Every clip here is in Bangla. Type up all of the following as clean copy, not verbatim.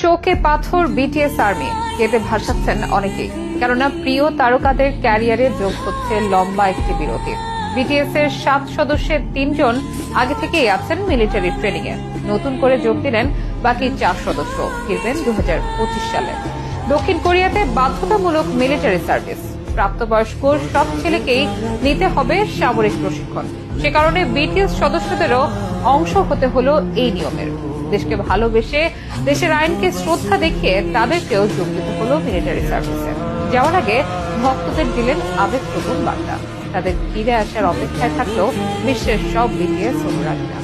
শোকে পাথর বিটিএস আর্মি, কেঁদে ভাসাচ্ছেন অনেকেই। কেননা প্রিয় তারকাদের ক্যারিয়ারে যোগ হচ্ছে লম্বা একটি বিরতি। বিটিএস এর 7 সদস্যের 3 জন আগে থেকেই আছেন মিলিটারি ট্রেনিং এ। নতুন করে যোগ দিলেন বাকি 4 সদস্য, ফিরবেন 2025 সালে। দক্ষিণ কোরিয়াতে বাধ্যতামূলক মিলিটারি সার্ভিস। প্রাপ্তবয়স্ক সব ছেলেকেই নিতে হবে সামরিক প্রশিক্ষণ। সে কারণে বিটিএস সদস্যদেরও অংশ হতে হলো এই নিয়মের। দেশকে ভালোবেসে, দেশের আইনকে শ্রদ্ধা দেখিয়ে তাদেরকেও যোগ দিতে হলো মিলিটারি সার্ভিসে। যাওয়ার আগে ভক্তদের দিলেন আবেগপ্রবণ বার্তা। তাদের ফিরে আসার অপেক্ষায় থাকলেও বিশ্বের সব বিটিএস অনুরাগীরা।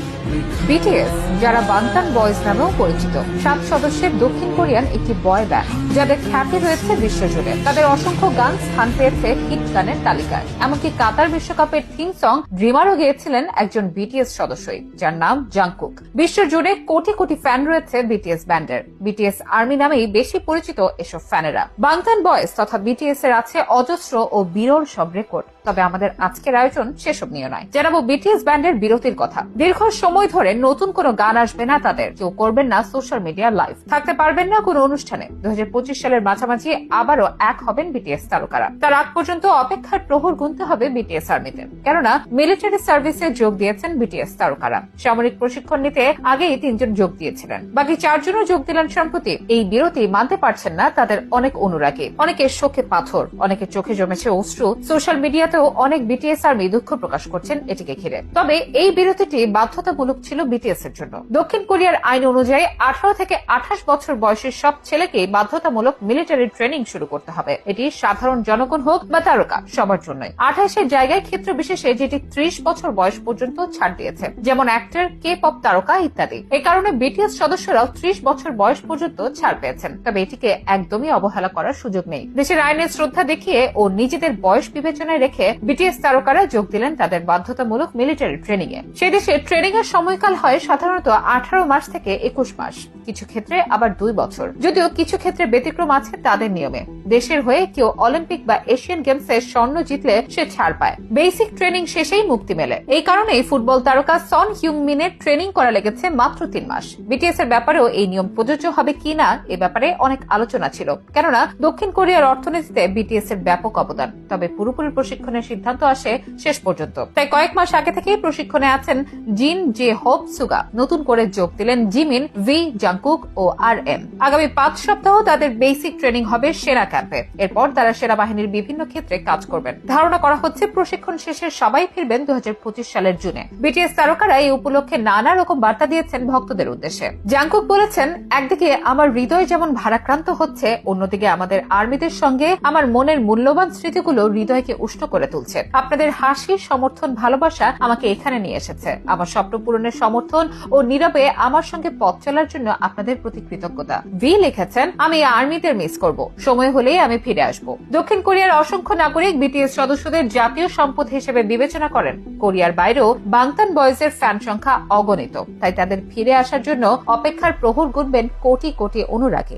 বিটিএস, যারা বান্তান বয়েজ নামেও পরিচিত, 7 সদস্যের দক্ষিণ কোরিয়ান একটি বয় ব্যান্ড, যাদের খ্যাতি রয়েছে বিশ্বজুড়ে। তাদের অসংখ্য গান স্থান পেয়েছে হিট গানের তালিকায়। এমনকি কাতার বিশ্বকাপের থিম সং ড্রিমারও গেয়েছিলেন একজন বিটিএস সদস্যই, যার নাম জাংকুক। বিশ্বজুড়ে কোটি কোটি ফ্যান রয়েছে বিটিএস ব্যান্ডের। বিটিএস আর্মি নামেই বেশি পরিচিত এসব ফ্যানেরা। বাংতান বয়েজ তথা বিটিএস এর আছে অজস্র ও বিরল সব রেকর্ড। তবে আমাদের আজকের আয়োজন সেসব নিয়ে নয়। জানাবো বিটিএস ব্যান্ডের বিরতির কথা। দীর্ঘ সময় ধরে নতুন কোনো গান আসবে না তাদের, কেউ করবেন না সোশ্যাল মিডিয়া লাইভ, থাকতে পারবেন না কোনো অনুষ্ঠানে। 2025 সালের মাঝামাঝি আবারও এক হবেন বিটিএস তারকারা। তার আগ পর্যন্ত অপেক্ষার প্রহর গুনতে হবে বিটিএস আর্মিতে। কেননা মিলিটারি সার্ভিসে যোগ দিয়েছেন বিটিএস তারকারা। সামরিক প্রশিক্ষণ নিতে আগেই 3 জন যোগ দিয়েছিলেন, বাকি 4 জনও যোগ দিলেন সম্প্রতি। এই বিরতি মানতে পারছেন না তাদের অনেক অনুরাগী। অনেকে শোকে পাথর, অনেকে চোখে জমেছে অশ্রু। সোশ্যাল মিডিয়াতেও অনেক বিটিএস আর্মি দুঃখ প্রকাশ করছেন এটিকে ঘিরে। তবে এই বিরতিটি বাধ্যতামূলক ছিল বিটিএস এর জন্য। দক্ষিণ কোরিয়ার আইন অনুযায়ী 18 থেকে 28 বছর বয়সের সব ছেলেকে বাধ্যতামূলক মিলিটারি ট্রেনিং শুরু করতে হবে। এটি সাধারণ জনগণ হোক বা তারকা, সবার জন্যই। 28 এর জায়গায় ক্ষেত্র বিশেষে যেটি 30 বছর বয়স পর্যন্ত ছাড় দিয়েছে, যেমন অ্যাক্টর, কে পপ তারকা ইত্যাদি। এই কারণে বিটিএস সদস্যরাও 30 বছর বয়স পর্যন্ত ছাড় পেয়েছেন। তবে এটিকে একদমই অবহেলা করার সুযোগ নেই। দেশের আইনের শ্রদ্ধা দেখিয়ে ও নিজেদের বয়স বিবেচনায় রেখে বিটিএস তারকারা যোগ দিলেন তাদের বাধ্যতামূলক মিলিটারি ট্রেনিং এ। সে দেশে ট্রেনিং এর সময়কাল হয় সাধারণত 18 মাস থেকে 21 মাস, কিছু ক্ষেত্রে আবার 2 বছর। যদিও কিছু ক্ষেত্রে ব্যতিক্রম আছে তাদের নিয়মে। দেশের হয়ে কেউ অলিম্পিক বা এশিয়ান গেমসে স্বর্ণ জিতলে সে ছাড় পায়। বেসিক ট্রেনিং শেষেই মুক্তি মেলে। এই কারণেই ফুটবল তারকা সন হিউংমিনের ট্রেনিং করা লেগেছে মাত্র 3 মাস। বিটিএস এর ব্যাপারেও এই নিয়ম প্রযোজ্য হবে কিনা এ ব্যাপারে অনেক আলোচনা ছিল, কেননা দক্ষিণ কোরিয়ার অর্থনীতিতে বিটিএস এর ব্যাপক অবদান। তবে পুরোপুরি প্রশিক্ষণের সিদ্ধান্ত আসে শেষ পর্যন্ত। তাই কয়েক মাস আগে থেকেই প্রশিক্ষণে আছেন জিন জে হোপ সুগা। নতুন করে যোগ দিলেন জিমিন, ভি, জাংকুক ও RM। আগামী 5 সপ্তাহ তাদের বেসিক ট্রেনিং হবে সেনা ক্যাম্পে। এরপর তারা সেনাবাহিনীর বিভিন্ন ক্ষেত্রে কাজ করবেন। ধারণা করা হচ্ছে প্রশিক্ষণ শেষে সবাই ফিরবেন 2025 সালের জুনে। বিটিএস তারকারা এই উপলক্ষে নানা রকম বার্তা দিয়েছেন ভক্তদের উদ্দেশ্যে। জাংকুক বলেছেন, একদিকে আমার হৃদয় যেমন ভারাক্রান্ত হচ্ছে, অন্যদিকে আমাদের আর্মিদের সঙ্গে আমার মনের মূল্যবান স্মৃতিগুলো হৃদয়কে উষ্ণ করে তুলছে। আপনাদের হাসি, সমর্থন, ভালোবাসা আমাকে এখানে নিয়ে এসেছে। আমার স্বপ্ন পূরণের সমর্থন ও নীরবে আমার সঙ্গে পথ চলার জন্য আপনাদের প্রতি কৃতজ্ঞতা। ভি লিখেছেন, আমি আর্মিদের মিস করব, সময় হলেই আমি ফিরে আসব। দক্ষিণ কোরিয়ার অসংখ্য নাগরিক বিটিএস সদস্যদের জাতীয় সম্পদ হিসেবে বিবেচনা করেন। কোরিয়ার বাইরেও বাংতান বয়েজের ফ্যান সংখ্যা অগণিত। তাই তাদের ফিরে আসার জন্য অপেক্ষার প্রহর গুনবেন কোটি কোটি অনুরাগী।